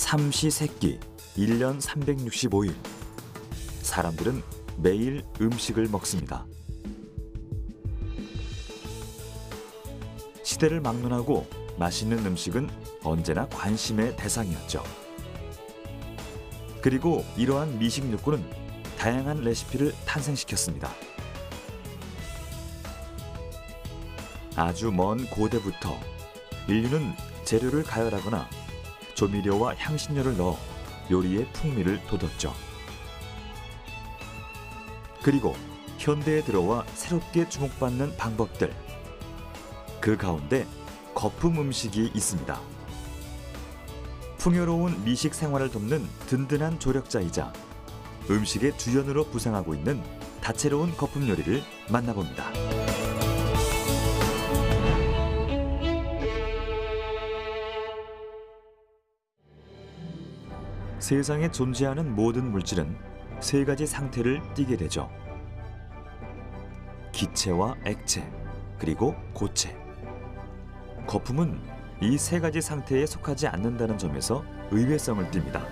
삼시세끼 1년 365일 사람들은 매일 음식을 먹습니다. 시대를 막론하고 맛있는 음식은 언제나 관심의 대상이었죠. 그리고 이러한 미식 욕구는 다양한 레시피를 탄생시켰습니다. 아주 먼 고대부터 인류는 재료를 가열하거나 조미료와 향신료를 넣어 요리의 풍미를 돋웠죠. 그리고 현대에 들어와 새롭게 주목받는 방법들. 그 가운데 거품 음식이 있습니다. 풍요로운 미식 생활을 돕는 든든한 조력자이자 음식의 주연으로 부상하고 있는 다채로운 거품 요리를 만나봅니다. 세상에 존재하는 모든 물질은 세 가지 상태를 띠게 되죠. 기체와 액체, 그리고 고체. 거품은 이 세 가지 상태에 속하지 않는다는 점에서 의외성을 띱니다.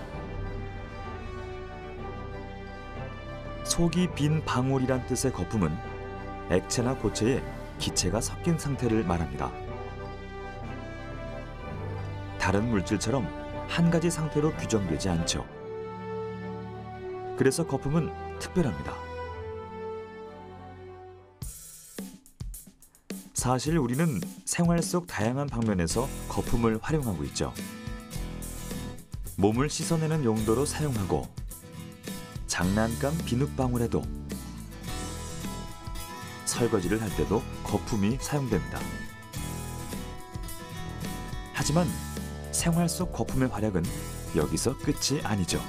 속이 빈 방울이란 뜻의 거품은 액체나 고체에 기체가 섞인 상태를 말합니다. 다른 물질처럼 한 가지 상태로 규정되지 않죠. 그래서 거품은 특별합니다. 사실 우리는 생활 속 다양한 방면에서 거품을 활용하고 있죠. 몸을 씻어내는 용도로 사용하고 장난감 비눗방울에도 설거지를 할 때도 거품이 사용됩니다. 하지만 생활 속 거품의 활약은 여기서 끝이 아니죠.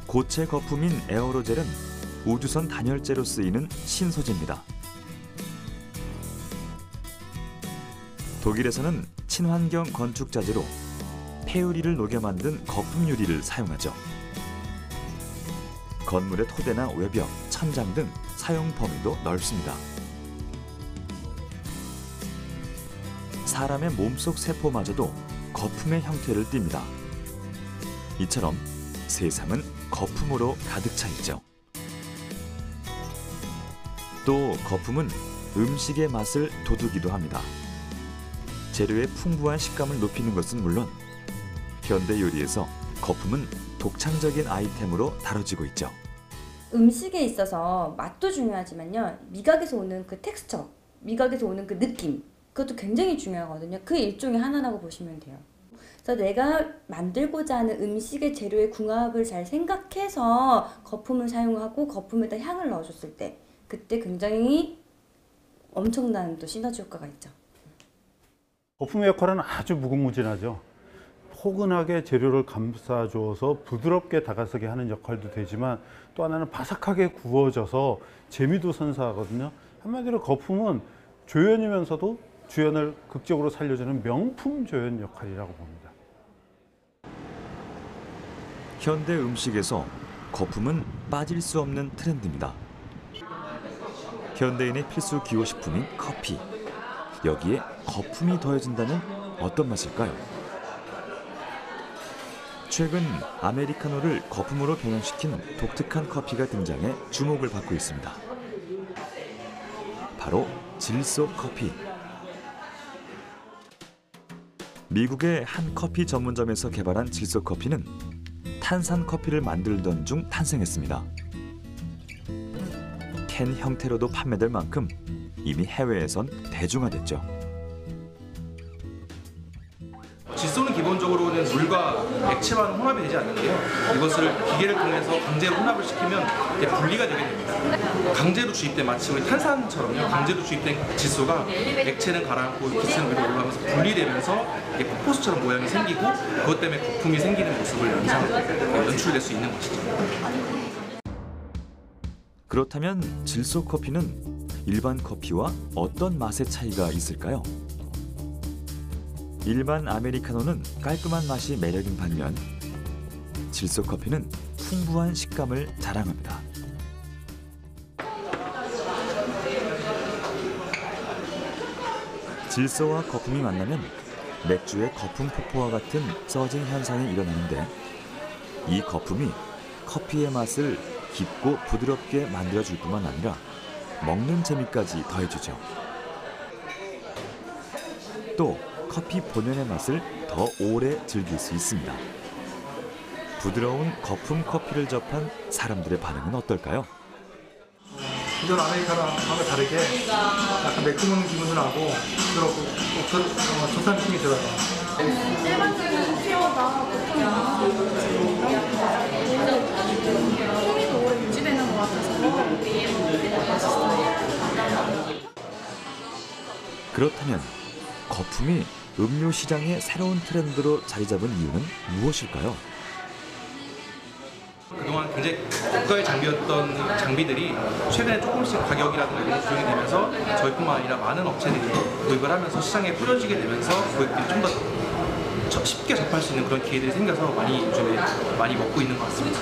고체 거품인 에어로젤은 우주선 단열재로 쓰이는 신소재입니다. 독일에서는 친환경 건축 자재로 폐유리를 녹여 만든 거품 유리를 사용하죠. 건물의 토대나 외벽, 천장 등 사용 범위도 넓습니다. 사람의 몸속 세포마저도 거품의 형태를 띱니다. 이처럼 세상은 거품으로 가득 차 있죠. 또 거품은 음식의 맛을 돋우기도 합니다. 재료의 풍부한 식감을 높이는 것은 물론 현대 요리에서 거품은 독창적인 아이템으로 다뤄지고 있죠. 음식에 있어서 맛도 중요하지만요. 미각에서 오는 그 텍스처, 미각에서 오는 그 느낌, 그것도 굉장히 중요하거든요. 그 일종의 하나라고 보시면 돼요. 그래서 내가 만들고자 하는 음식의 재료의 궁합을 잘 생각해서 거품을 사용하고 거품에다 향을 넣어줬을 때 그때 굉장히 엄청난 또 시너지 효과가 있죠. 거품의 역할은 아주 무궁무진하죠. 포근하게 재료를 감싸줘서 부드럽게 다가서게 하는 역할도 되지만 또 하나는 바삭하게 구워져서 재미도 선사하거든요. 한마디로 거품은 조연이면서도 주연을 극적으로 살려주는 명품 조연 역할이라고 봅니다. 현대 음식에서 거품은 빠질 수 없는 트렌드입니다. 현대인의 필수 기호식품인 커피. 여기에 거품이 더해진다면 어떤 맛일까요? 최근 아메리카노를 거품으로 변형시킨 독특한 커피가 등장해 주목을 받고 있습니다. 바로 질소 커피. 미국의 한 커피 전문점에서 개발한 질소 커피는 탄산 커피를 만들던 중 탄생했습니다. 캔 형태로도 판매될 만큼 이미 해외에선 대중화됐죠. 질소는 기본적으로는 물과 액체와는 혼합이 되지 않는데요. 이것을 기계를 통해서 강제로 혼합을 시키면 이제 분리가 되게 됩니다. 강제로 주입된 마치 우리 탄산처럼요. 강제로 주입된 질소가 액체는 가라앉고 기체는 위로 올라가면서 분리되면서 폭포수처럼 모양이 생기고 그것 때문에 거품이 생기는 모습을 연출될 수 있는 것이죠. 그렇다면 질소 커피는 일반 커피와 어떤 맛의 차이가 있을까요? 일반 아메리카노는 깔끔한 맛이 매력인 반면 질소 커피는 풍부한 식감을 자랑합니다. 질소와 거품이 만나면 맥주의 거품 폭포와 같은 서징 현상이 일어나는데 이 거품이 커피의 맛을 깊고 부드럽게 만들어줄 뿐만 아니라 먹는 재미까지 더해주죠. 또 커피 본연의 맛을 더 오래 즐길 수 있습니다. 부드러운 거품 커피를 접한 사람들의 반응은 어떨까요? 기존 아메리카노하고 다르게 약간 매콤한 기분도 나고 부드럽고 조사한 느낌이 들어요. 일반적인 커피보다 풍미도 오래 유지되는 것 같아서 맛있어요. 그렇다면 거품이 음료 시장의 새로운 트렌드로 자리 잡은 이유는 무엇일까요? 그동안 굉장히 고가의 장비였던 장비들이 최근에 조금씩 가격이라든가 이런 게 조정이 되면서 저희뿐만 아니라 많은 업체들이 도입을 하면서 시장에 뿌려지게 되면서 고객들이 좀 더 쉽게 접할 수 있는 그런 기회들이 생겨서 요즘에 많이 먹고 있는 것 같습니다.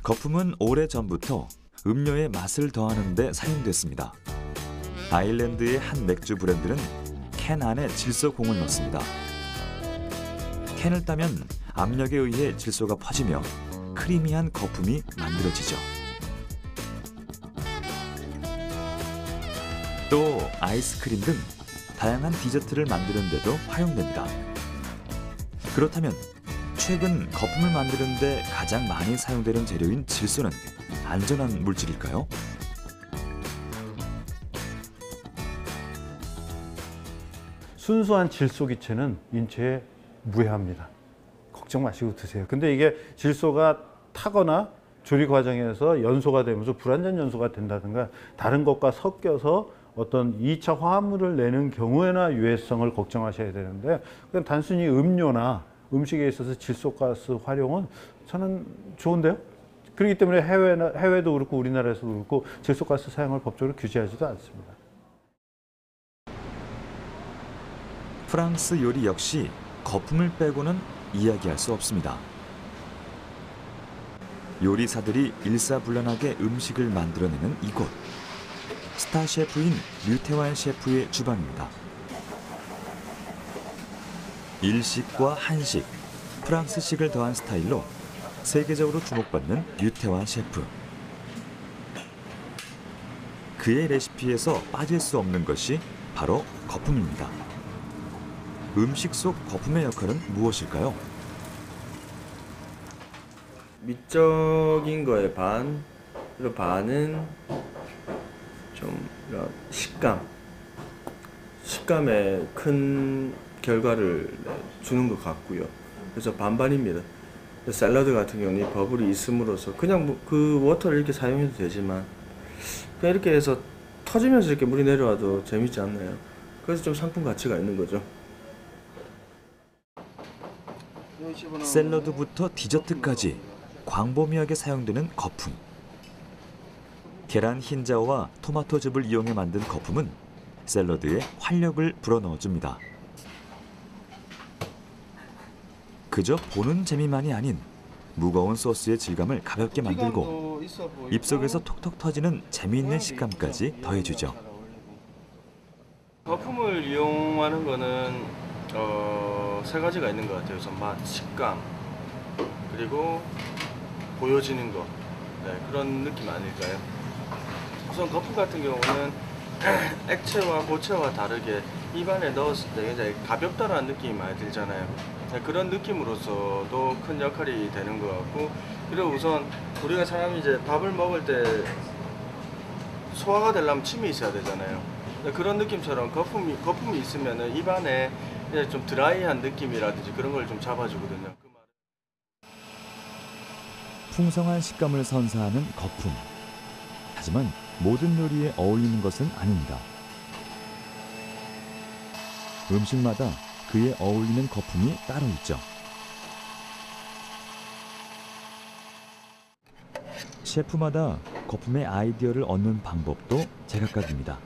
거품은 오래전부터 음료의 맛을 더하는 데 사용됐습니다. 아일랜드의 한 맥주 브랜드는 캔 안에 질소공을 넣습니다. 캔을 따면 압력에 의해 질소가 퍼지며 크리미한 거품이 만들어지죠. 또 아이스크림 등 다양한 디저트를 만드는 데도 활용됩니다. 그렇다면 최근 거품을 만드는 데 가장 많이 사용되는 재료인 질소는 안전한 물질일까요? 순수한 질소 기체는 인체에 무해합니다. 걱정 마시고 드세요. 근데 이게 질소가 타거나 조리 과정에서 연소가 되면서 불완전 연소가 된다든가 다른 것과 섞여서 어떤 2차 화합물을 내는 경우에나 유해성을 걱정하셔야 되는데 그냥 단순히 음료나 음식에 있어서 질소가스 활용은 저는 좋은데요. 그렇기 때문에 해외도 그렇고 우리나라에서도 그렇고 질소가스 사용을 법적으로 규제하지도 않습니다. 프랑스 요리 역시 거품을 빼고는 이야기할 수 없습니다. 요리사들이 일사불란하게 음식을 만들어내는 이곳. 스타 셰프인 류태환 셰프의 주방입니다. 일식과 한식, 프랑스식을 더한 스타일로 세계적으로 주목받는 류태환 셰프. 그의 레시피에서 빠질 수 없는 것이 바로 거품입니다. 음식 속 거품의 역할은 무엇일까요? 미적인 거에 반, 그리고 반은 좀 이런 식감에 큰 결과를 주는 것 같고요. 그래서 반반입니다. 샐러드 같은 경우는 버블이 있음으로써 그냥 그 워터를 이렇게 사용해도 되지만 그냥 이렇게 해서 터지면서 이렇게 물이 내려와도 재밌지 않나요? 그래서 좀 상품 가치가 있는 거죠. 샐러드부터 디저트까지 광범위하게 사용되는 거품. 계란 흰자와 토마토즙을 이용해 만든 거품은 샐러드에 활력을 불어넣어줍니다. 그저 보는 재미만이 아닌 무거운 소스의 질감을 가볍게 만들고 입속에서 톡톡 터지는 재미있는 식감까지 더해주죠. 거품을 이용하는 거는 세 가지가 있는 것 같아요. 우선 맛, 식감, 그리고 보여지는 거. 네, 그런 느낌 아닐까요? 우선 거품 같은 경우는 액체와 고체와 다르게 입안에 넣었을 때 굉장히 가볍다라는 느낌이 많이 들잖아요. 네, 그런 느낌으로서도 큰 역할이 되는 것 같고, 그리고 우선 우리가 사람이 이제 밥을 먹을 때 소화가 되려면 침이 있어야 되잖아요. 네, 그런 느낌처럼 거품이 있으면은 입안에 좀 드라이한 느낌이라든지 그런 걸 좀 잡아주거든요. 풍성한 식감을 선사하는 거품. 하지만 모든 요리에 어울리는 것은 아닙니다. 음식마다 그에 어울리는 거품이 따로 있죠. 셰프마다 거품의 아이디어를 얻는 방법도 제각각입니다.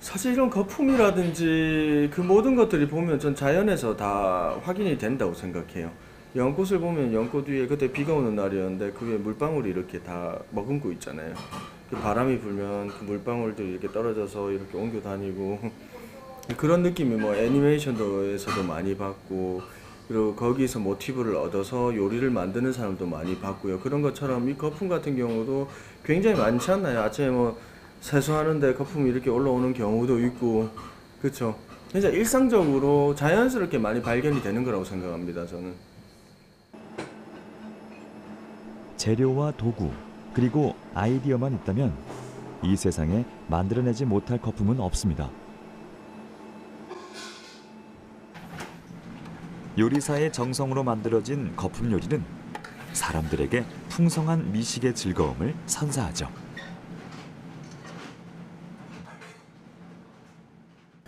사실 이런 거품이라든지 그 모든 것들이 보면 전 자연에서 다 확인이 된다고 생각해요. 연꽃을 보면 연꽃 위에 그때 비가 오는 날이었는데 그 위에 물방울이 이렇게 다 머금고 있잖아요. 그 바람이 불면 그 물방울들이 이렇게 떨어져서 이렇게 옮겨 다니고 그런 느낌이 뭐 애니메이션에서도 많이 봤고, 그리고 거기서 모티브를 얻어서 요리를 만드는 사람도 많이 봤고요. 그런 것처럼 이 거품 같은 경우도 굉장히 많지 않나요? 아침에 뭐 세수하는데 거품이 이렇게 올라오는 경우도 있고, 그렇죠? 진짜 일상적으로 자연스럽게 많이 발견이 되는 거라고 생각합니다, 저는. 재료와 도구 그리고 아이디어만 있다면 이 세상에 만들어내지 못할 거품은 없습니다. 요리사의 정성으로 만들어진 거품 요리는 사람들에게 풍성한 미식의 즐거움을 선사하죠.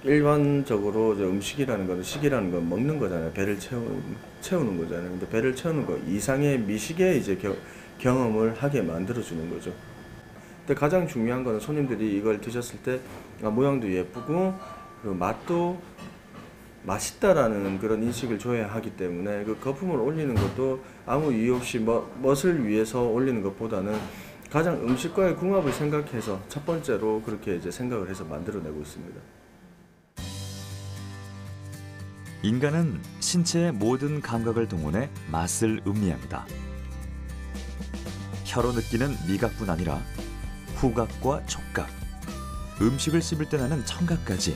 일반적으로 음식이라는 건, 식이라는 건 먹는 거잖아요. 배를 채우는 거잖아요. 근데 배를 채우는 거 이상의 미식의 이제 경험을 하게 만들어주는 거죠. 근데 가장 중요한 거는 손님들이 이걸 드셨을 때 모양도 예쁘고 그리고 맛도 맛있다라는 그런 인식을 줘야 하기 때문에 그 거품을 올리는 것도 아무 이유 없이 멋을 위해서 올리는 것보다는 가장 음식과의 궁합을 생각해서 첫 번째로 그렇게 이제 생각을 해서 만들어내고 있습니다. 인간은 신체의 모든 감각을 동원해 맛을 음미합니다. 혀로 느끼는 미각뿐 아니라 후각과 촉각, 음식을 씹을 때 나는 청각까지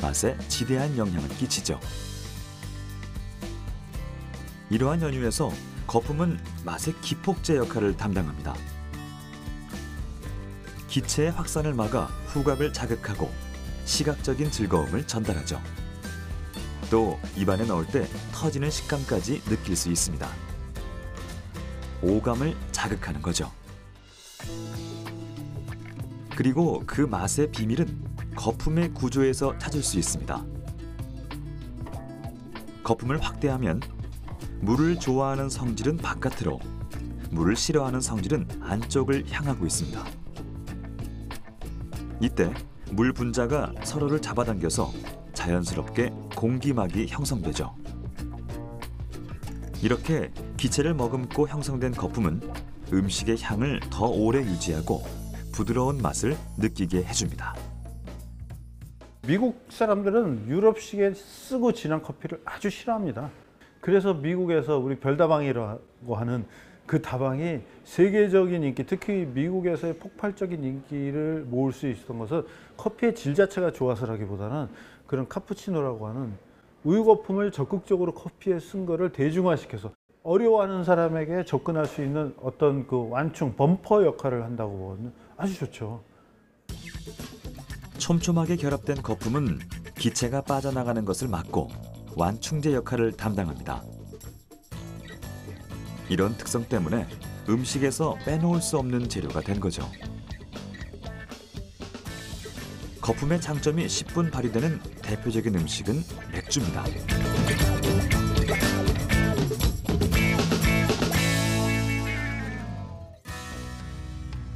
맛에 지대한 영향을 끼치죠. 이러한 연유에서 거품은 맛의 기폭제 역할을 담당합니다. 기체의 확산을 막아 후각을 자극하고 시각적인 즐거움을 전달하죠. 또 입안에 넣을 때 터지는 식감까지 느낄 수 있습니다. 오감을 자극하는 거죠. 그리고 그 맛의 비밀은 거품의 구조에서 찾을 수 있습니다. 거품을 확대하면 물을 좋아하는 성질은 바깥으로, 물을 싫어하는 성질은 안쪽을 향하고 있습니다. 이때 물 분자가 서로를 잡아당겨서 자연스럽게 공기막이 형성되죠. 이렇게 기체를 머금고 형성된 거품은 음식의 향을 더 오래 유지하고 부드러운 맛을 느끼게 해줍니다. 미국 사람들은 유럽식의 쓰고 진한 커피를 아주 싫어합니다. 그래서 미국에서 우리 별다방이라고 하는 그 다방이 세계적인 인기, 특히 미국에서의 폭발적인 인기를 모을 수 있었던 것은 커피의 질 자체가 좋아서라기보다는 그런 카푸치노라고 하는 우유 거품을 적극적으로 커피에 쓴 거를 대중화시켜서 어려워하는 사람에게 접근할 수 있는 어떤 그 완충, 범퍼 역할을 한다고 보면 아주 좋죠. 촘촘하게 결합된 거품은 기체가 빠져나가는 것을 막고 완충제 역할을 담당합니다. 이런 특성 때문에 음식에서 빼놓을 수 없는 재료가 된 거죠. 거품의 장점이 10분 발휘되는 대표적인 음식은 맥주입니다.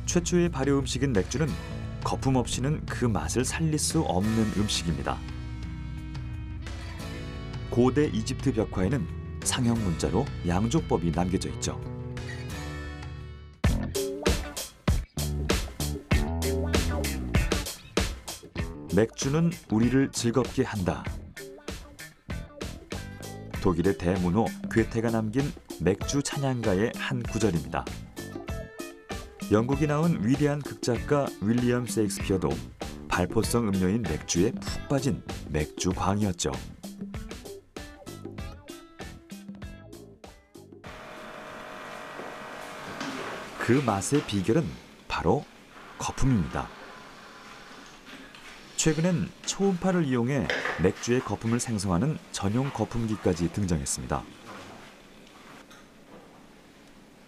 최초의 발효 음식인 맥주는 거품 없이는 그 맛을 살릴 수 없는 음식입니다. 고대 이집트 벽화에는 상형 문자로 양조법이 남겨져 있죠. 맥주는 우리를 즐겁게 한다. 독일의 대문호 괴테가 남긴 맥주 찬양가의 한 구절입니다. 영국이 나온 위대한 극작가 윌리엄 셰익스피어도 발포성 음료인 맥주에 푹 빠진 맥주광이었죠. 그 맛의 비결은 바로 거품입니다. 최근엔 초음파를 이용해 맥주의 거품을 생성하는 전용 거품기까지 등장했습니다.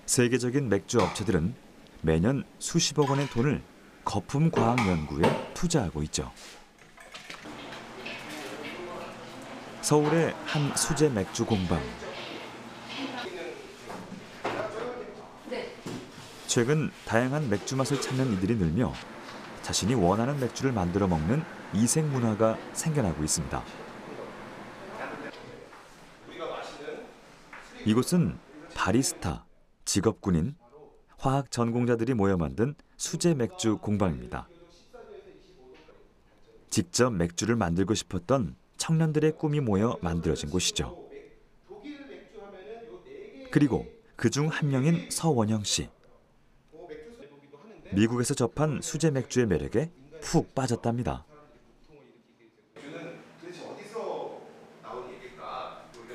세계적인 맥주 업체들은 매년 수십억 원의 돈을 거품 과학 연구에 투자하고 있죠. 서울의 한 수제 맥주 공방. 최근 다양한 맥주 맛을 찾는 이들이 늘며 자신이 원하는 맥주를 만들어 먹는 이색 문화가 생겨나고 있습니다. 이곳은 바리스타, 직업군인, 화학 전공자들이 모여 만든 수제 맥주 공방입니다. 직접 맥주를 만들고 싶었던 청년들의 꿈이 모여 만들어진 곳이죠. 그리고 그중 한 명인 서원영 씨. 미국에서 접한 수제 맥주의 매력에 푹 빠졌답니다.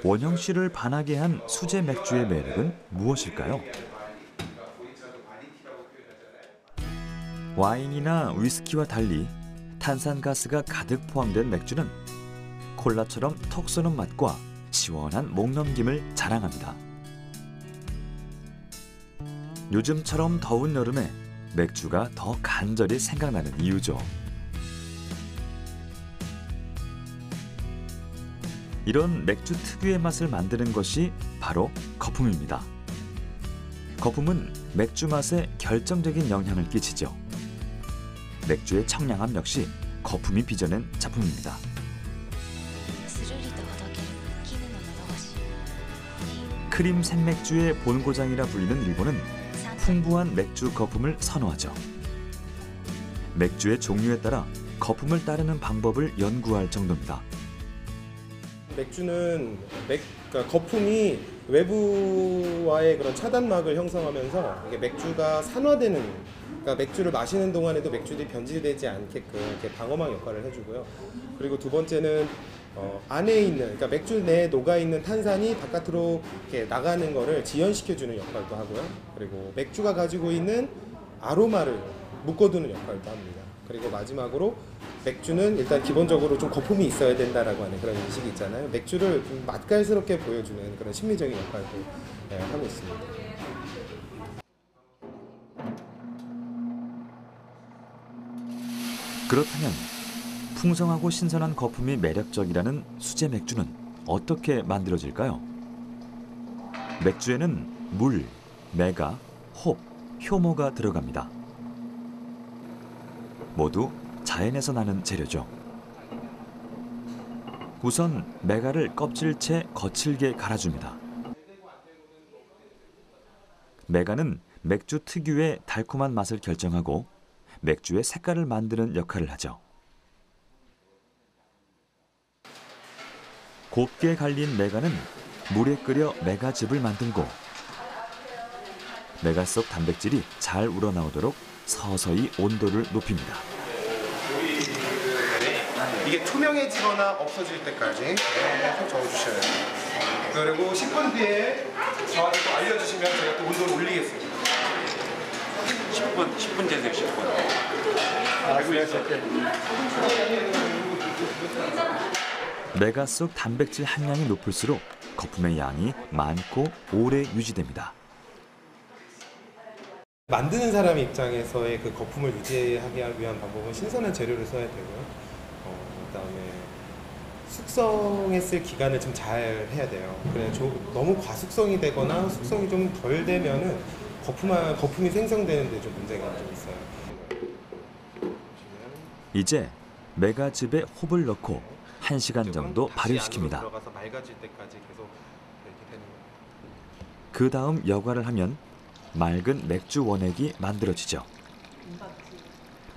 원영 씨를 반하게 한 수제 맥주의 매력은 무엇일까요? 와인이나 위스키와 달리 탄산가스가 가득 포함된 맥주는 콜라처럼 톡 쏘는 맛과 시원한 목넘김을 자랑합니다. 요즘처럼 더운 여름에 맥주가 더 간절히 생각나는 이유죠. 이런 맥주 특유의 맛을 만드는 것이 바로 거품입니다. 거품은 맥주 맛에 결정적인 영향을 끼치죠. 맥주의 청량함 역시 거품이 빚어낸 작품입니다. 크림 생맥주의 본고장이라 불리는 일본은 풍부한 맥주 거품을 선호하죠. 맥주의 종류에 따라 거품을 따르는 방법을 연구할 정도입니다. 맥주는 그러니까 거품이 외부와의 그런 차단막을 형성하면서 이게 맥주가 산화되는, 그러니까 맥주를 마시는 동안에도 맥주들이 변질되지 않게끔 이렇게 방어막 역할을 해주고요. 그리고 두 번째는 안에 있는, 그러니까 맥주 내에 녹아 있는 탄산이 바깥으로 이렇게 나가는 거를 지연시켜주는 역할도 하고요. 그리고 맥주가 가지고 있는 아로마를 묶어두는 역할도 합니다. 그리고 마지막으로 맥주는 일단 기본적으로 좀 거품이 있어야 된다라고 하는 그런 인식이 있잖아요. 맥주를 좀 맛깔스럽게 보여주는 그런 심리적인 역할도 하고 있습니다. 그렇다면 풍성하고 신선한 거품이 매력적이라는 수제 맥주는 어떻게 만들어질까요? 맥주에는 물, 메가, 홉, 효모가 들어갑니다. 모두 자연에서 나는 재료죠. 우선 메가를 껍질째 거칠게 갈아줍니다. 메가는 맥주 특유의 달콤한 맛을 결정하고 맥주의 색깔을 만드는 역할을 하죠. 곱게 갈린 메가는 물에 끓여 메가즙을 만들고 메가 속 단백질이 잘 우러나오도록 서서히 온도를 높입니다. 이게 투명해지거나 없어질 때까지 계속 저어주셔야 돼요. 그리고 10분 뒤에 저한테 또 알려주시면 제가 또 온도를 올리겠습니다. 10분 재세요, 10분. 메가 속 단백질 함량이 높을수록 거품의 양이 많고 오래 유지됩니다. 만드는 사람 입장에서의 그 거품을 유지하기 위한 방법은 신선한 재료를 써야 되고요. 그다음에 숙성했을 기간을 좀 잘 해야 돼요. 그래 너무 과숙성이 되거나 숙성이 좀 덜 되면은 거품이 생성되는데 좀 문제가 좀 있어요. 이제 메가즙에 홉을 넣고 1시간 정도 발효시킵니다. 들어가서 맑아질 때까지 계속 이렇게 되는 거예요. 그 다음 여과를 하면 맑은 맥주 원액이 만들어지죠.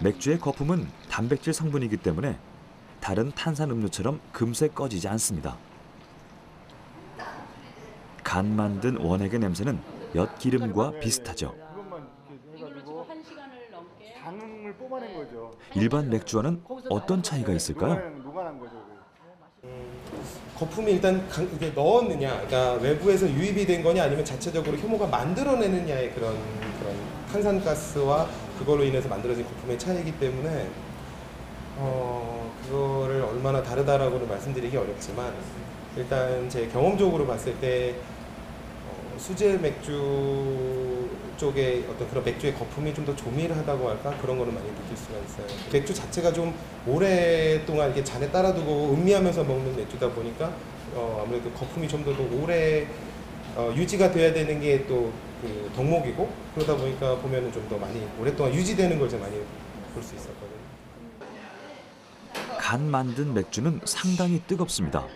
맥주의 거품은 단백질 성분이기 때문에 다른 탄산음료처럼 금세 꺼지지 않습니다. 간 만든 원액의 냄새는 엿기름과 비슷하죠. 일반 맥주와는 어떤 차이가 있을까요? 거품이 일단 이게 넣었느냐, 그러니까 외부에서 유입이 된 거냐, 아니면 자체적으로 효모가 만들어내느냐의 그런 탄산가스와 그걸로 인해서 만들어진 거품의 차이이기 때문에 그거를 얼마나 다르다라고는 말씀드리기 어렵지만 일단 제 경험적으로 봤을 때 수제 맥주 쪽에 어떤 그런 맥주의 거품이 좀 더 조밀하다고 할까, 그런 거를 많이 느낄 수가 있어요. 맥주 자체가 좀 오랫동안 이렇게 잔에 따라두고 음미하면서 먹는 맥주다 보니까 아무래도 거품이 좀 더 오래 유지가 돼야 되는 게 또 그 덕목이고, 그러다 보니까 보면은 좀 더 많이 오랫동안 유지되는 걸 좀 많이 볼 수 있었거든요. 간 만든 맥주는 상당히 뜨겁습니다.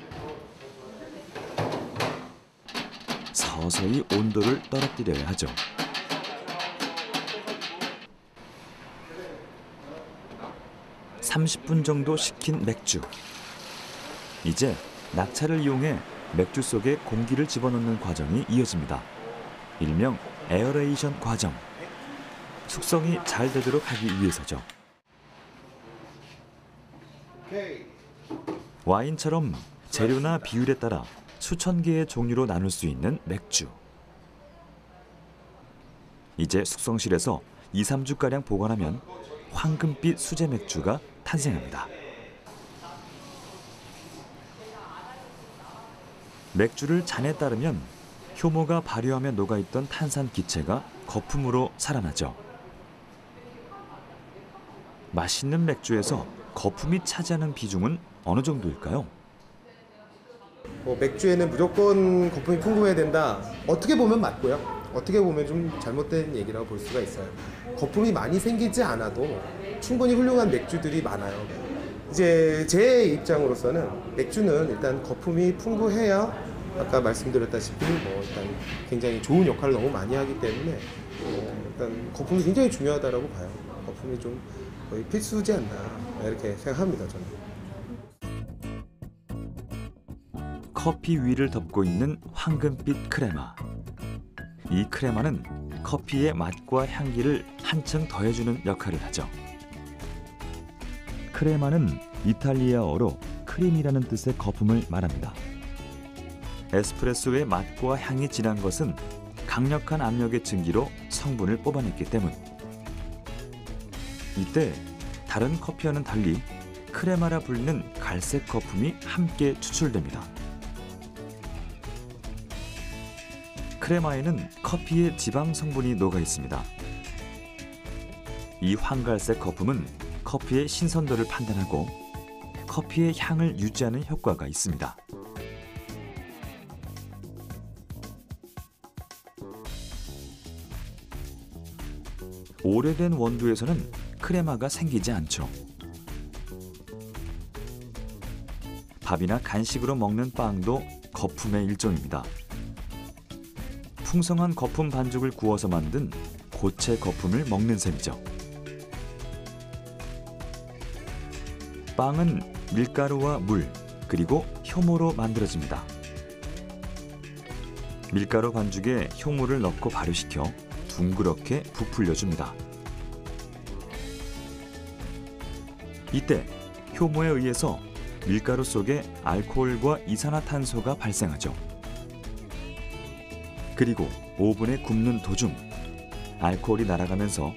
서서히 온도를 떨어뜨려야 하죠. (30분) 정도 식힌 맥주. 이제 낙차를 이용해 맥주 속에 공기를 집어넣는 과정이 이어집니다. 일명 에어레이션 과정. 숙성이 잘 되도록 하기 위해서죠. 와인처럼 재료나 비율에 따라 수천 개의 종류로 나눌 수 있는 맥주. 이제 숙성실에서 2~3주가량 보관하면 황금빛 수제 맥주가 탄생합니다. 맥주를 잔에 따르면 효모가 발효하며 녹아있던 탄산 기체가 거품으로 살아나죠. 맛있는 맥주에서 거품이 차지하는 비중은 어느 정도일까요? 맥주에는 무조건 거품이 풍부해야 된다. 어떻게 보면 맞고요. 어떻게 보면 좀 잘못된 얘기라고 볼 수가 있어요. 거품이 많이 생기지 않아도 충분히 훌륭한 맥주들이 많아요. 이제 제 입장으로서는 맥주는 일단 거품이 풍부해야 아까 말씀드렸다시피 일단 굉장히 좋은 역할을 너무 많이 하기 때문에 일단 거품이 굉장히 중요하다라고 봐요. 거품이 좀 거의 필수지 않나 이렇게 생각합니다, 저는. 커피 위를 덮고 있는 황금빛 크레마. 이 크레마는 커피의 맛과 향기를 한층 더해주는 역할을 하죠. 크레마는 이탈리아어로 크림이라는 뜻의 거품을 말합니다. 에스프레소의 맛과 향이 진한 것은 강력한 압력의 증기로 성분을 뽑아냈기 때문. 이때 다른 커피와는 달리 크레마라 불리는 갈색 거품이 함께 추출됩니다. 크레마에는 커피의 지방 성분이 녹아 있습니다. 이 황갈색 거품은 커피의 신선도를 판단하고 커피의 향을 유지하는 효과가 있습니다. 오래된 원두에서는 크레마가 생기지 않죠. 밥이나 간식으로 먹는 빵도 거품의 일종입니다. 풍성한 거품 반죽을 구워서 만든 고체 거품을 먹는 셈이죠. 빵은 밀가루와 물, 그리고 효모로 만들어집니다. 밀가루 반죽에 효모를 넣고 발효시켜 둥그렇게 부풀려줍니다. 이때 효모에 의해서 밀가루 속에 알코올과 이산화탄소가 발생하죠. 그리고 오븐에 굽는 도중 알코올이 날아가면서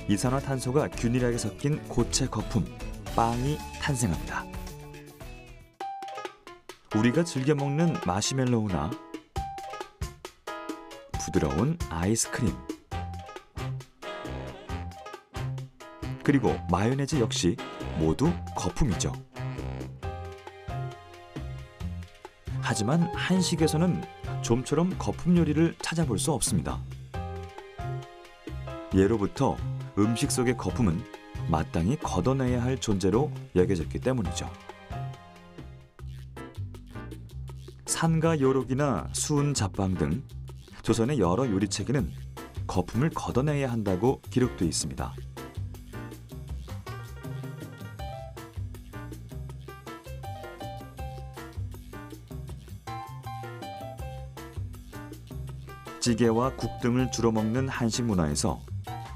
이산화탄소가 균일하게 섞인 고체 거품, 빵이 탄생합니다. 우리가 즐겨 먹는 마시멜로우나 부드러운 아이스크림, 그리고 마요네즈 역시 모두 거품이죠. 하지만 한식에서는 좀처럼 거품 요리를 찾아볼 수 없습니다. 예로부터 음식 속의 거품은 마땅히 걷어내야 할 존재로 여겨졌기 때문이죠. 산가 요록이나 수은 잡방 등 조선의 여러 요리책에는 거품을 걷어내야 한다고 기록되어 있습니다. 찌개와 국 등을 주로 먹는 한식 문화에서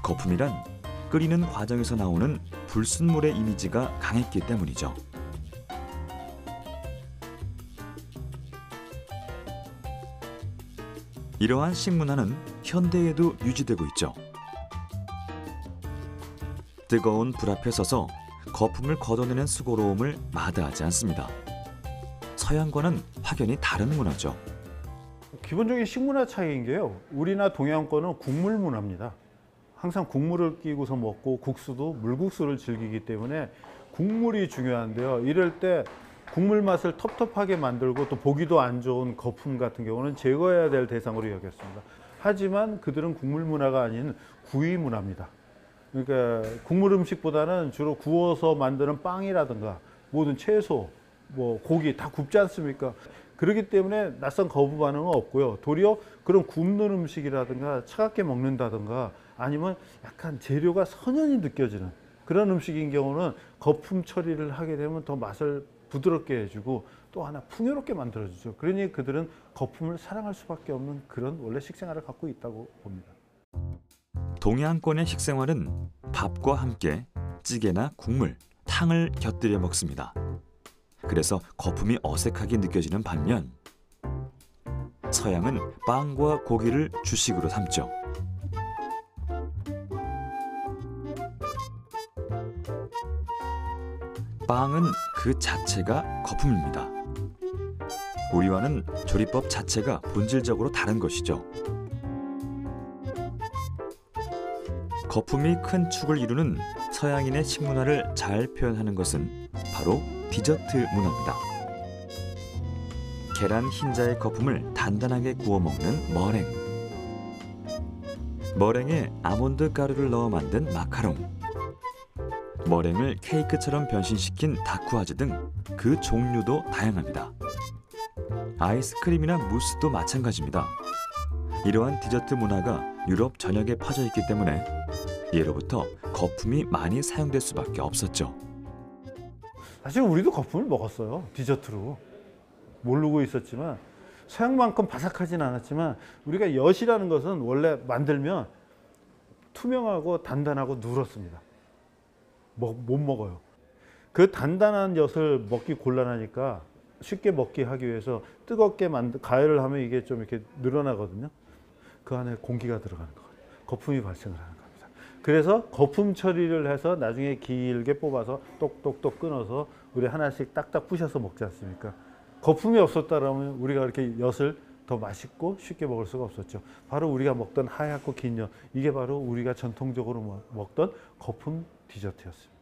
거품이란 끓이는 과정에서 나오는 불순물의 이미지가 강했기 때문이죠. 이러한 식문화는 현대에도 유지되고 있죠. 뜨거운 불 앞에 서서 거품을 걷어내는 수고로움을 마다하지 않습니다. 서양과는 확연히 다른 문화죠. 기본적인 식문화 차이인 게요. 우리나 동양권은 국물 문화입니다. 항상 국물을 끼고서 먹고 국수도 물국수를 즐기기 때문에 국물이 중요한데요. 이럴 때 국물 맛을 텁텁하게 만들고 또 보기도 안 좋은 거품 같은 경우는 제거해야 될 대상으로 여겼습니다. 하지만 그들은 국물 문화가 아닌 구이 문화입니다. 그러니까 국물 음식보다는 주로 구워서 만드는 빵이라든가 모든 채소, 고기 다 굽지 않습니까? 그렇기 때문에 낯선 거부 반응은 없고요. 도리어 그런 굽는 음식이라든가 차갑게 먹는다든가 아니면 약간 재료가 선연히 느껴지는 그런 음식인 경우는 거품 처리를 하게 되면 더 맛을 부드럽게 해주고 또 하나 풍요롭게 만들어주죠. 그러니 그들은 거품을 사랑할 수밖에 없는 그런 원래 식생활을 갖고 있다고 봅니다. 동양권의 식생활은 밥과 함께 찌개나 국물, 탕을 곁들여 먹습니다. 그래서 거품이 어색하게 느껴지는 반면 서양은 빵과 고기를 주식으로 삼죠. 빵은 그 자체가 거품입니다. 우리와는 조리법 자체가 본질적으로 다른 것이죠. 거품이 큰 축을 이루는 서양인의 식문화를 잘 표현하는 것은 바로 디저트 문화입니다. 계란 흰자의 거품을 단단하게 구워 먹는 머랭, 머랭에 아몬드 가루를 넣어 만든 마카롱, 머랭을 케이크처럼 변신시킨 다쿠아즈 등 그 종류도 다양합니다. 아이스크림이나 무스도 마찬가지입니다. 이러한 디저트 문화가 유럽 전역에 퍼져 있기 때문에 예로부터 거품이 많이 사용될 수밖에 없었죠. 사실 우리도 거품을 먹었어요. 디저트로. 모르고 있었지만 서양만큼 바삭하진 않았지만 우리가 엿이라는 것은 원래 만들면 투명하고 단단하고 누렇습니다. 못 먹어요. 그 단단한 엿을 먹기 곤란하니까 쉽게 먹게 하기 위해서 뜨겁게 가열을 하면 이게 좀 이렇게 늘어나거든요. 그 안에 공기가 들어가는 거예요. 거품이 발생을 하는 겁니다. 그래서 거품 처리를 해서 나중에 길게 뽑아서 똑똑똑 끊어서 우리 하나씩 딱딱 부셔서 먹지 않습니까? 거품이 없었다면 우리가 이렇게 엿을 더 맛있고 쉽게 먹을 수가 없었죠. 바로 우리가 먹던 하얗고 긴 엿, 이게 바로 우리가 전통적으로 먹던 거품 디저트였습니다.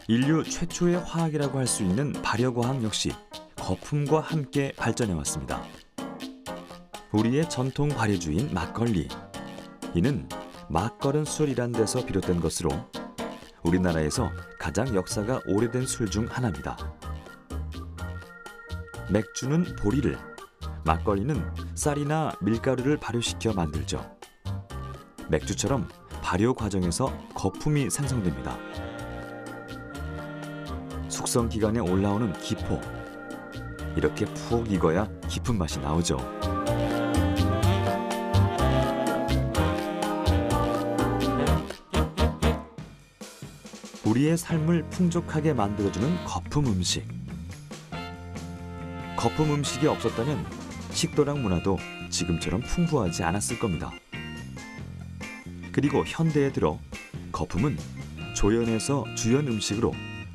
인류 최초의 화학이라고 할 수 있는 발효과학 역시 거품과 함께 발전해 왔습니다. 우리의 전통 발효주인 막걸리. 이는 막걸은 술이란 데서 비롯된 것으로 우리나라에서 가장 역사가 오래된 술 중 하나입니다. 맥주는 보리를, 막걸리는 쌀이나 밀가루를 발효시켜 만들죠. 맥주처럼 발효 과정에서 거품이 생성됩니다. 숙성 기간에 올라오는 기포. 이렇게 푹 익어야 깊은 맛이 나오죠. 우리의 삶을 풍족하게 만들어주는 거품 음식. 거품 음식이 없었다면 식도락 문화도 지금처럼 풍부하지 않았을 겁니다. 그리고 현대에 들어 거품은 조연에서 주연 음식으로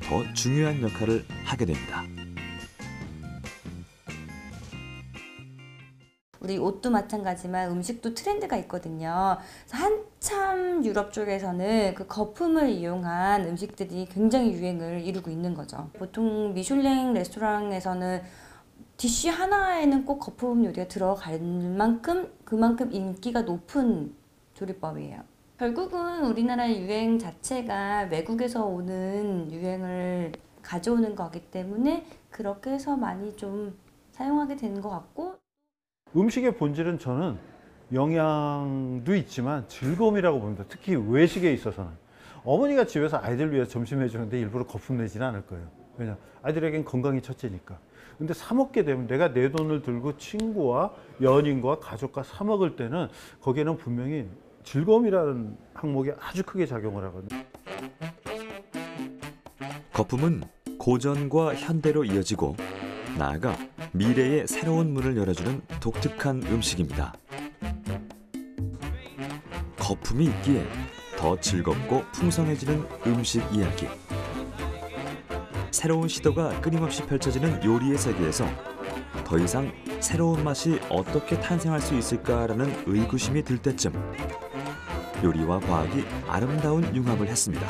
더 중요한 역할을 하게 됩니다. 우리 옷도 마찬가지지만 음식도 트렌드가 있거든요. 그래서 한참 유럽 쪽에서는 그 거품을 이용한 음식들이 굉장히 유행을 이루고 있는 거죠. 보통 미슐랭 레스토랑에서는 디쉬 하나에는 꼭 거품 요리가 들어갈 만큼 그만큼 인기가 높은 조리법이에요. 결국은 우리나라의 유행 자체가 외국에서 오는 유행을 가져오는 거기 때문에 그렇게 해서 많이 좀 사용하게 되는 것 같고, 음식의 본질은 저는 영양도 있지만 즐거움이라고 봅니다. 특히 외식에 있어서는. 어머니가 집에서 아이들 위해서 점심 해주는데 일부러 거품 내지는 않을 거예요. 왜냐? 아이들에겐 건강이 첫째니까. 근데 사 먹게 되면 내가 내 돈을 들고 친구와 연인과 가족과 사 먹을 때는 거기에는 분명히 즐거움이라는 항목이 아주 크게 작용을 하거든요. 거품은 고전과 현대로 이어지고 나아가 미래의 새로운 문을 열어주는 독특한 음식입니다. 거품이 있기에 더 즐겁고 풍성해지는 음식 이야기. 새로운 시도가 끊임없이 펼쳐지는 요리의 세계에서 더 이상 새로운 맛이 어떻게 탄생할 수 있을까라는 의구심이 들 때쯤 요리와 과학이 아름다운 융합을 했습니다.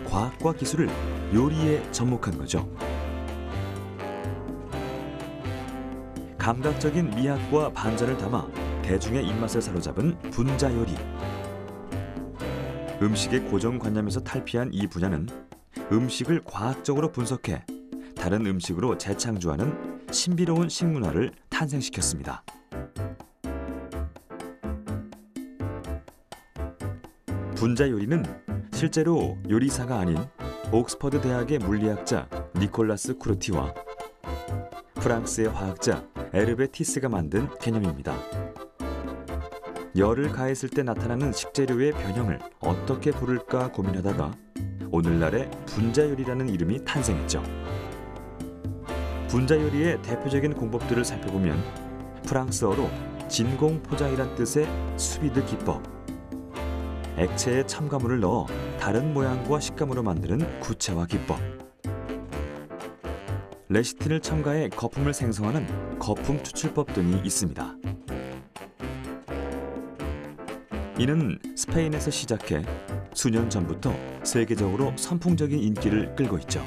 과학과 기술을 요리에 접목한 거죠. 감각적인 미학과 반전을 담아 대중의 입맛을 사로잡은 분자 요리. 음식의 고정관념에서 탈피한 이 분야는 음식을 과학적으로 분석해 다른 음식으로 재창조하는 신비로운 식문화를 탄생시켰습니다. 분자 요리는 실제로 요리사가 아닌 옥스퍼드 대학의 물리학자 니콜라스 쿠르티와 프랑스의 화학자 에르베 티스가 만든 개념입니다. 열을 가했을 때 나타나는 식재료의 변형을 어떻게 부를까 고민하다가 오늘날의 분자 요리라는 이름이 탄생했죠. 분자 요리의 대표적인 공법들을 살펴보면 프랑스어로 진공 포장이란 뜻의 수비드 기법, 액체에 첨가물을 넣어 다른 모양과 식감으로 만드는 구체화 기법, 레시틴을 첨가해 거품을 생성하는 거품 추출법 등이 있습니다. 이는 스페인에서 시작해 수년 전부터 세계적으로 선풍적인 인기를 끌고 있죠.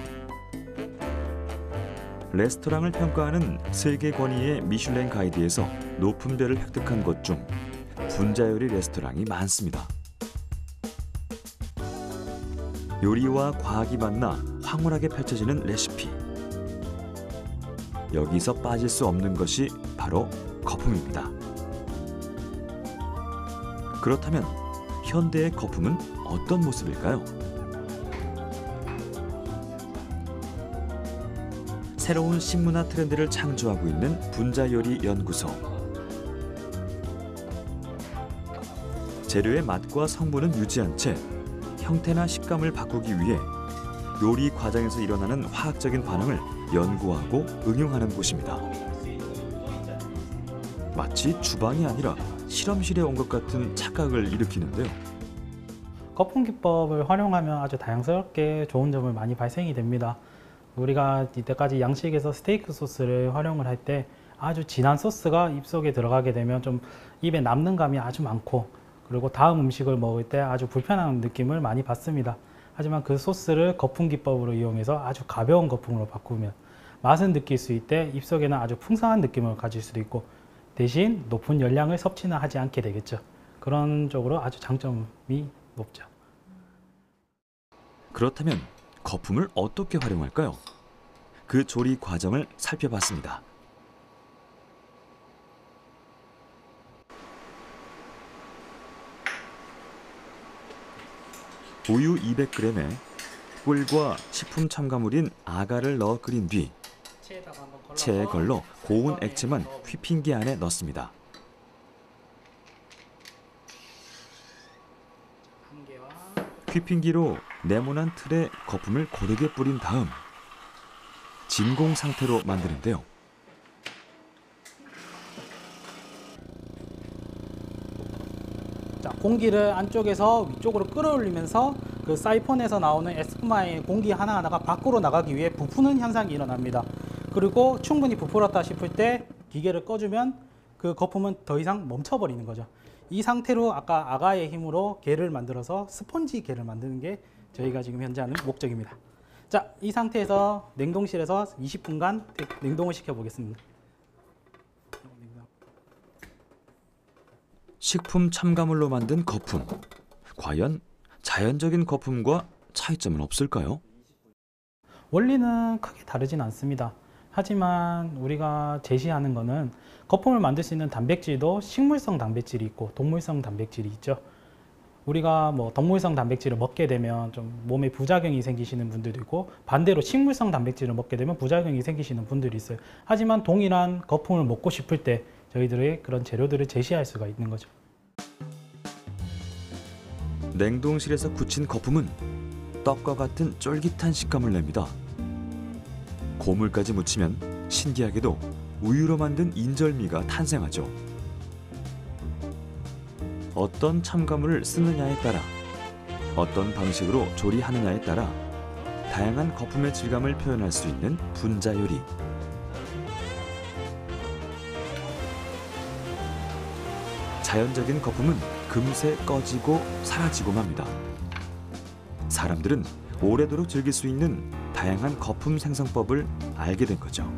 레스토랑을 평가하는 세계 권위의 미슐랭 가이드에서 높은 별을 획득한 곳 중 분자 요리 레스토랑이 많습니다. 요리와 과학이 만나 황홀하게 펼쳐지는 레시피. 여기서 빠질 수 없는 것이 바로 거품입니다. 그렇다면 현대의 거품은 어떤 모습일까요? 새로운 식문화 트렌드를 창조하고 있는 분자요리 연구소. 재료의 맛과 성분은 유지한 채 형태나 식감을 바꾸기 위해 요리 과정에서 일어나는 화학적인 반응을 연구하고 응용하는 곳입니다. 마치 주방이 아니라 실험실에 온 것 같은 착각을 일으키는데요. 거품 기법을 활용하면 아주 다양스럽게 좋은 점을 많이 발생이 됩니다. 우리가 이때까지 양식에서 스테이크 소스를 활용을 할 때 아주 진한 소스가 입속에 들어가게 되면 좀 입에 남는 감이 아주 많고, 그리고 다음 음식을 먹을 때 아주 불편한 느낌을 많이 받습니다. 하지만 그 소스를 거품 기법으로 이용해서 아주 가벼운 거품으로 바꾸면 맛은 느낄 수 있되 입속에는 아주 풍성한 느낌을 가질 수도 있고, 대신 높은 열량을 섭취는 하지 않게 되겠죠. 그런 쪽으로 아주 장점이 높죠. 그렇다면 거품을 어떻게 활용할까요? 그 조리 과정을 살펴봤습니다. 우유 200g에 꿀과 식품 첨가물인 아가를 넣어 끓인 뒤 체에 걸러 고운 액체만 휘핑기 안에 넣습니다. 휘핑기로 네모난 틀에 거품을 고르게 뿌린 다음 진공 상태로 만드는데요. 자, 공기를 안쪽에서 위쪽으로 끌어올리면서 그 사이폰에서 나오는 에스푸마의 공기 하나하나가 밖으로 나가기 위해 부푸는 현상이 일어납니다. 그리고 충분히 부풀었다 싶을 때 기계를 꺼주면 그 거품은 더 이상 멈춰버리는 거죠. 이 상태로 아까 아가의 힘으로 게를 만들어서 스펀지 게를 만드는 게 저희가 지금 현재 하는 목적입니다. 자, 이 상태에서 냉동실에서 20분간 냉동을 시켜 보겠습니다. 식품 첨가물로 만든 거품. 과연 자연적인 거품과 차이점은 없을까요? 원리는 크게 다르진 않습니다. 하지만 우리가 제시하는 거는 거품을 만들 수 있는 단백질도 식물성 단백질이 있고 동물성 단백질이 있죠. 우리가 뭐 동물성 단백질을 먹게 되면 좀 몸에 부작용이 생기시는 분들도 있고, 반대로 식물성 단백질을 먹게 되면 부작용이 생기시는 분들이 있어요. 하지만 동일한 거품을 먹고 싶을 때 저희들의 그런 재료들을 제시할 수가 있는 거죠. 냉동실에서 굳힌 거품은 떡과 같은 쫄깃한 식감을 냅니다. 고물까지 묻히면 신기하게도 우유로 만든 인절미가 탄생하죠. 어떤 첨가물을 쓰느냐에 따라, 어떤 방식으로 조리하느냐에 따라 다양한 거품의 질감을 표현할 수 있는 분자 요리. 자연적인 거품은 금세 꺼지고 사라지고 맙니다. 사람들은 오래도록 즐길 수 있는 다양한 거품 생성법을 알게 된 거죠.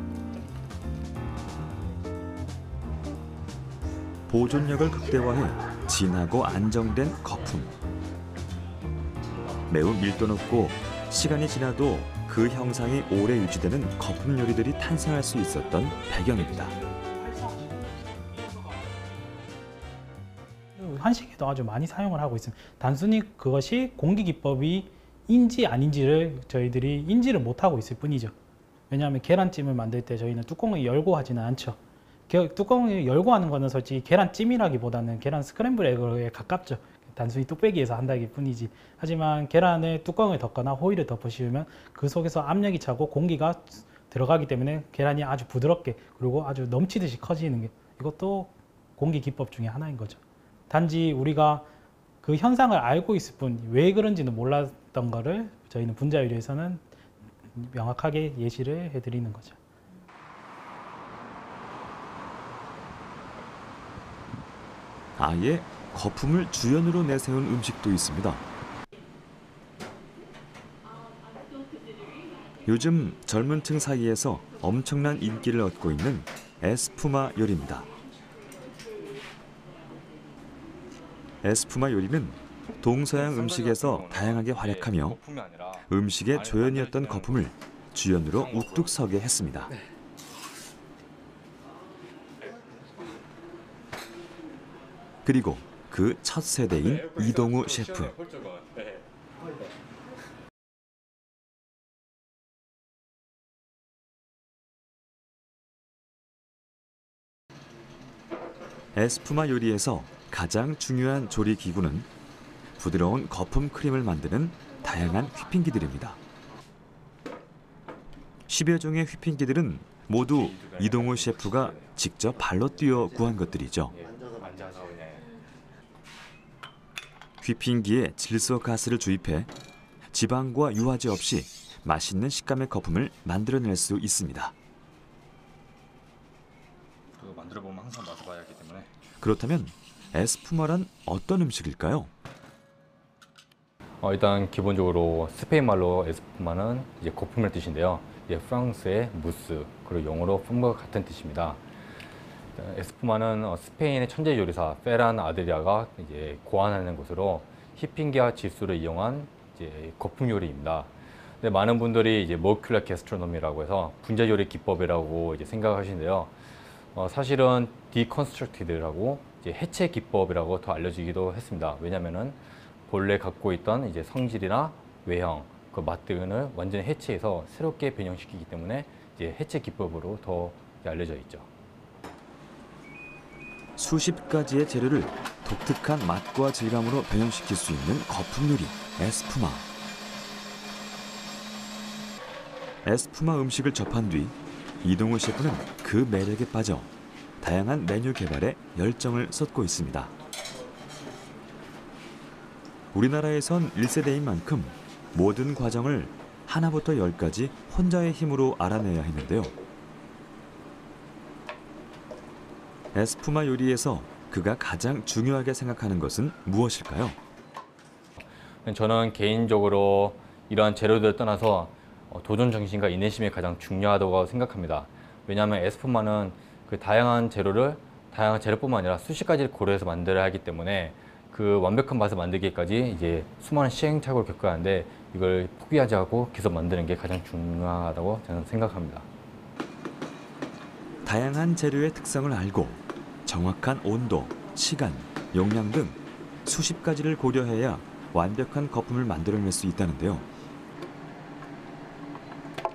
보존력을 극대화해 진하고 안정된 거품. 매우 밀도 높고 시간이 지나도 그 형상이 오래 유지되는 거품 요리들이 탄생할 수 있었던 배경입니다. 한식에도 아주 많이 사용을 하고 있습니다. 단순히 그것이 공기기법이 인지 아닌지를 저희들이 인지를 못하고 있을 뿐이죠. 왜냐하면 계란찜을 만들 때 저희는 뚜껑을 열고 하지는 않죠. 뚜껑을 열고 하는 거는 솔직히 계란찜이라기보다는 계란 스크램블 에그에 가깝죠. 단순히 뚝배기에서 한다기 뿐이지. 하지만 계란에 뚜껑을 덮거나 호일을 덮으시면 그 속에서 압력이 차고 공기가 들어가기 때문에 계란이 아주 부드럽게 그리고 아주 넘치듯이 커지는 게 이것도 공기 기법 중에 하나인 거죠. 단지 우리가 그 현상을 알고 있을 뿐 왜 그런지는 몰랐던 거를 저희는 분자 요리에서는 명확하게 예시를 해드리는 거죠. 아예 거품을 주연으로 내세운 음식도 있습니다. 요즘 젊은 층 사이에서 엄청난 인기를 얻고 있는 에스푸마 요리입니다. 에스푸마 요리는 동서양 음식에서 다양하게 활약하며 음식의 조연이었던 거품을 주연으로 우뚝 서게 했습니다. 그리고 그 첫 세대인 이동우 셰프. 에스푸마 요리에서 가장 중요한 조리 기구는 부드러운 거품 크림을 만드는 다양한 휘핑기들입니다. 10여 종의 휘핑기들은 모두 이동우 셰프가 직접 발로 뛰어 구한 것들이죠. 휘핑기에 질소 가스를 주입해 지방과 유화제 없이 맛있는 식감의 거품을 만들어낼 수 있습니다. 만들어보면 항상 맛을 봐야 하기 때문에. 그렇다면 에스푸마란 어떤 음식일까요? 일단 기본적으로 스페인 말로 에스푸마는 이제 거품을 뜻인데요. 이제 프랑스의 무스, 그리고 영어로 폼과 같은 뜻입니다. 에스푸마는 스페인의 천재 요리사 페란 아드리아가 이제 고안하는 것으로 휘핑기와 질소를 이용한 이제 거품 요리입니다. 근데 많은 분들이 이제 모lecular gastronomy라고 해서 분자 요리 기법이라고 이제 생각하시는데요. 사실은 deconstructed라고 이제 해체 기법이라고 더 알려지기도 했습니다. 왜냐하면은 본래 갖고 있던 이제 성질이나 외형, 그 맛 등을 완전히 해체해서 새롭게 변형시키기 때문에 이제 해체 기법으로 더 알려져 있죠. 수십 가지의 재료를 독특한 맛과 질감으로 변형시킬 수 있는 거품 요리, 에스푸마. 에스푸마 음식을 접한 뒤 이동우 셰프는 그 매력에 빠져 다양한 메뉴 개발에 열정을 쏟고 있습니다. 우리나라에선 1세대인 만큼 모든 과정을 하나부터 10까지 혼자의 힘으로 알아내야 했는데요. 에스푸마 요리에서 그가 가장 중요하게 생각하는 것은 무엇일까요? 저는 개인적으로 이러한 재료들을 떠나서 도전 정신과 인내심이 가장 중요하다고 생각합니다. 왜냐하면 에스푸마는 그 다양한 재료뿐만 아니라 수십 가지를 고려해서 만들어야 하기 때문에 그 완벽한 맛을 만들기까지 이제 수많은 시행착오를 겪어야 하는데 이걸 포기하지 않고 계속 만드는 게 가장 중요하다고 저는 생각합니다. 다양한 재료의 특성을 알고 정확한 온도, 시간, 용량 등 수십 가지를 고려해야 완벽한 거품을 만들어낼 수 있다는데요.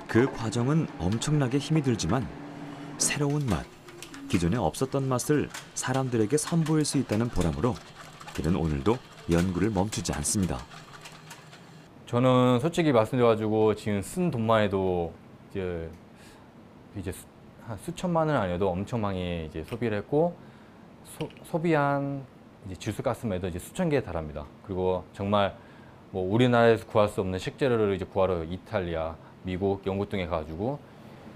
그 과정은 엄청나게 힘이 들지만 새로운 맛, 기존에 없었던 맛을 사람들에게 선보일 수 있다는 보람으로 그는 오늘도 연구를 멈추지 않습니다. 저는 솔직히 말씀드려가지고 지금 쓴 돈만 해도 이제 한 수천만 원은 아니어도 엄청 많이 이제 소비를 했고 소비한 이제 질소가스만 해도 이제 수천 개에 달합니다. 그리고 정말 뭐 우리나라에서 구할 수 없는 식재료를 이제 구하러 이탈리아, 미국, 영국 등에 가가지고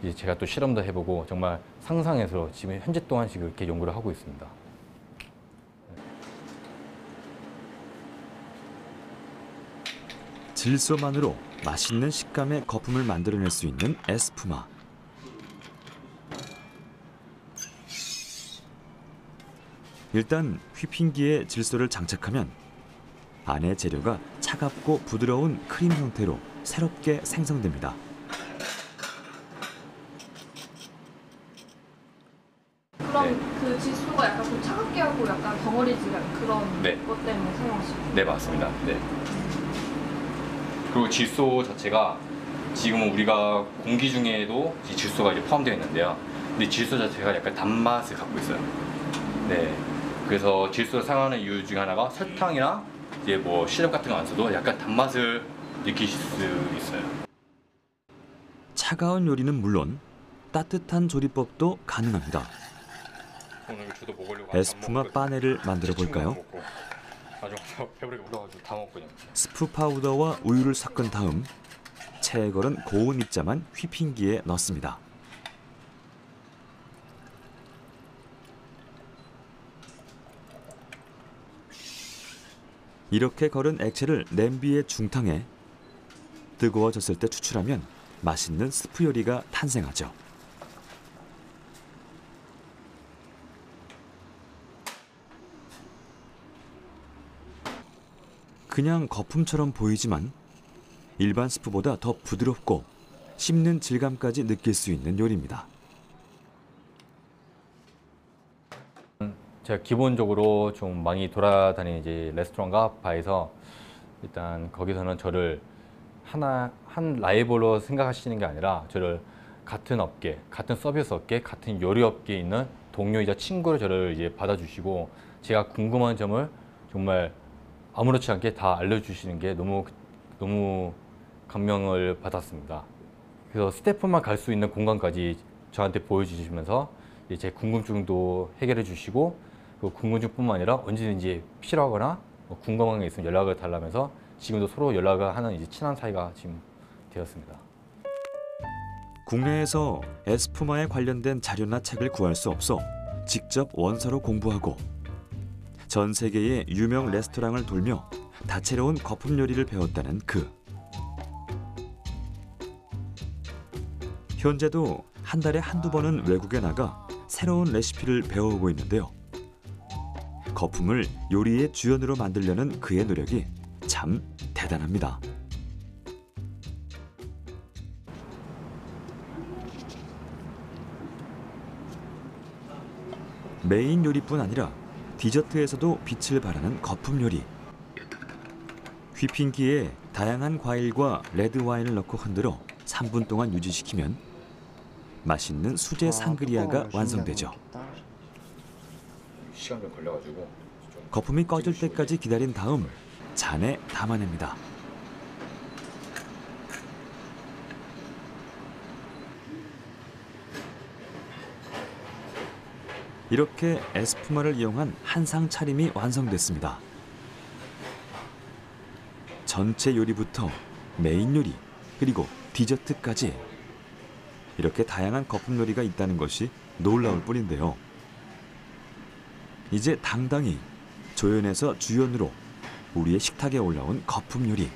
이제 제가 또 실험도 해보고 정말 상상해서 지금 현재 동안 지금 이렇게 연구를 하고 있습니다. 질소만으로 맛있는 식감의 거품을 만들어낼 수 있는 에스푸마. 일단 휘핑기에 질소를 장착하면 안의 재료가 차갑고 부드러운 크림 형태로 새롭게 생성됩니다. 또 약간 덩어리지가 그런 네. 것 때문에 사용하시고. 네, 맞습니다. 네. 그리고 질소 자체가 지금은 우리가 공기 중에도 이 질소가 이제 포함되어 있는데요. 근데 질소 자체가 약간 단맛을 갖고 있어요. 네. 그래서 질소를 사용하는 이유 중에 하나가 설탕이나 이제 뭐 시럽 같은 거 안 써도 약간 단맛을 느끼실 수 있어요. 차가운 요리는 물론 따뜻한 조리법도 가능합니다. 오늘 저도 먹으려고 에스푸마 빠네를 만들어 볼까요? 나중에 배부르게 울어가지고 다 먹거든요. 스프 파우더와 우유를 섞은 다음 체에 걸은 고운 입자만 휘핑기에 넣습니다. 이렇게 걸은 액체를 냄비에 중탕해 뜨거워졌을 때 추출하면 맛있는 스프 요리가 탄생하죠. 그냥 거품처럼 보이지만 일반 스프보다 더 부드럽고 씹는 질감까지 느낄 수 있는 요리입니다. 제가 기본적으로 좀 많이 돌아다니는 이제 레스토랑과 바에서 일단 거기서는 저를 한 라이벌로 생각하시는 게 아니라 저를 같은 업계, 같은 서비스 업계, 같은 요리 업계에 있는 동료이자 친구로 저를 이제 받아주시고 제가 궁금한 점을 정말 아무렇지 않게 다 알려주시는 게 너무 감명을 받았습니다. 그래서 스태프만 갈 수 있는 공간까지 저한테 보여주시면서 제 궁금증도 해결해 주시고 그 궁금증뿐만 아니라 언제든지 필요하거나 궁금한 게 있으면 연락을 달라면서 지금도 서로 연락을 하는 이제 친한 사이가 지금 되었습니다. 국내에서 에스푸마에 관련된 자료나 책을 구할 수 없어 직접 원서로 공부하고 전 세계의 유명 레스토랑을 돌며 다채로운 거품 요리를 배웠다는 그. 현재도 한 달에 한두 번은 외국에 나가 새로운 레시피를 배워오고 있는데요. 거품을 요리의 주연으로 만들려는 그의 노력이 참 대단합니다. 메인 요리뿐 아니라 디저트에서도 빛을 발하는 거품 요리. 휘핑기에 다양한 과일과 레드 와인을 넣고 흔들어 3분 동안 유지시키면 맛있는 수제 상그리아가 완성되죠. 시간 좀 걸려가지고 거품이 꺼질 때까지 기다린 다음 잔에 담아냅니다. 이렇게 에스푸마를 이용한 한상 차림이 완성됐습니다. 전체 요리부터 메인 요리 그리고 디저트까지 이렇게 다양한 거품 요리가 있다는 것이 놀라울 뿐인데요. 이제 당당히 조연에서 주연으로 우리의 식탁에 올라온 거품 요리.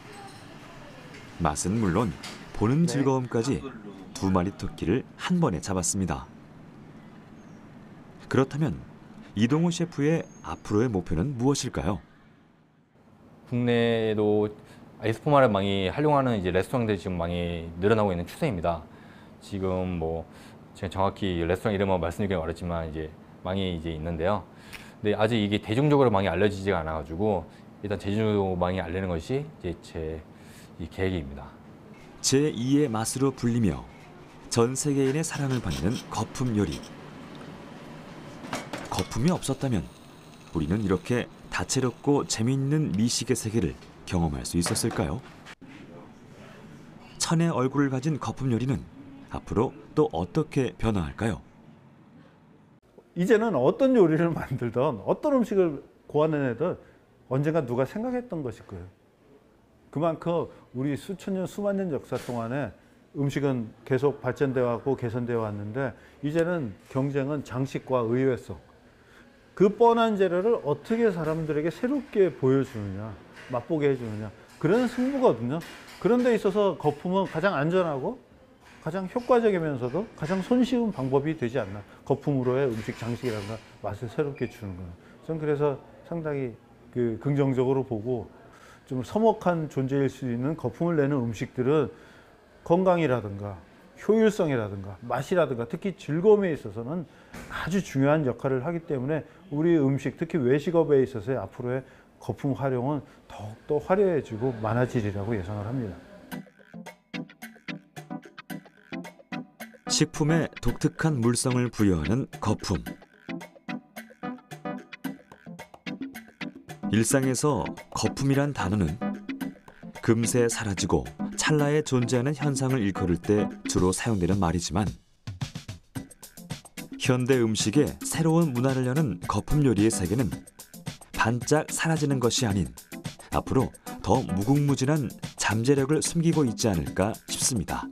맛은 물론 보는 즐거움까지 두 마리 토끼를 한 번에 잡았습니다. 그렇다면 이동호 셰프의 앞으로의 목표는 무엇일까요? 국내에도 에스푸마를 많이 활용하는 이제 레스토랑들이 지금 많이 늘어나고 있는 추세입니다. 지금 뭐 제가 정확히 레스토랑 이름은 말씀드리긴 어렵지만 이제 많이 이제 있는데요. 근데 아직 이게 대중적으로 많이 알려지지가 않아가지고 일단 대중적으로 많이 알리는 것이 이제 제 계획입니다. 제2의 맛으로 불리며 전 세계인의 사랑을 받는 거품 요리. 거품이 없었다면 우리는 이렇게 다채롭고 재미있는 미식의 세계를 경험할 수 있었을까요? 천의 얼굴을 가진 거품 요리는 앞으로 또 어떻게 변화할까요? 이제는 어떤 요리를 만들던 어떤 음식을 고안해내든 언젠가 누가 생각했던 것일 거예요. 그만큼 우리 수천 년, 수만 년 역사 동안에 음식은 계속 발전되어 왔고 개선되어 왔는데 이제는 경쟁은 장식과 의외성. 그 뻔한 재료를 어떻게 사람들에게 새롭게 보여주느냐, 맛보게 해주느냐. 그런 승부거든요. 그런 데 있어서 거품은 가장 안전하고 가장 효과적이면서도 가장 손쉬운 방법이 되지 않나. 거품으로의 음식 장식이라든가 맛을 새롭게 주는 거는. 저는 그래서 상당히 긍정적으로 보고 좀 서먹한 존재일 수 있는 거품을 내는 음식들은 건강이라든가 효율성이라든가 맛이라든가 특히 즐거움에 있어서는 아주 중요한 역할을 하기 때문에 우리 음식, 특히 외식업에 있어서의 앞으로의 거품 활용은 더욱더 화려해지고 많아지리라고 예상을 합니다. 식품에 독특한 물성을 부여하는 거품. 일상에서 거품이란 단어는 금세 사라지고 찰나에 존재하는 현상을 일컬을 때 주로 사용되는 말이지만 현대 음식에 새로운 문화를 여는 거품 요리의 세계는 반짝 사라지는 것이 아닌 앞으로 더 무궁무진한 잠재력을 숨기고 있지 않을까 싶습니다.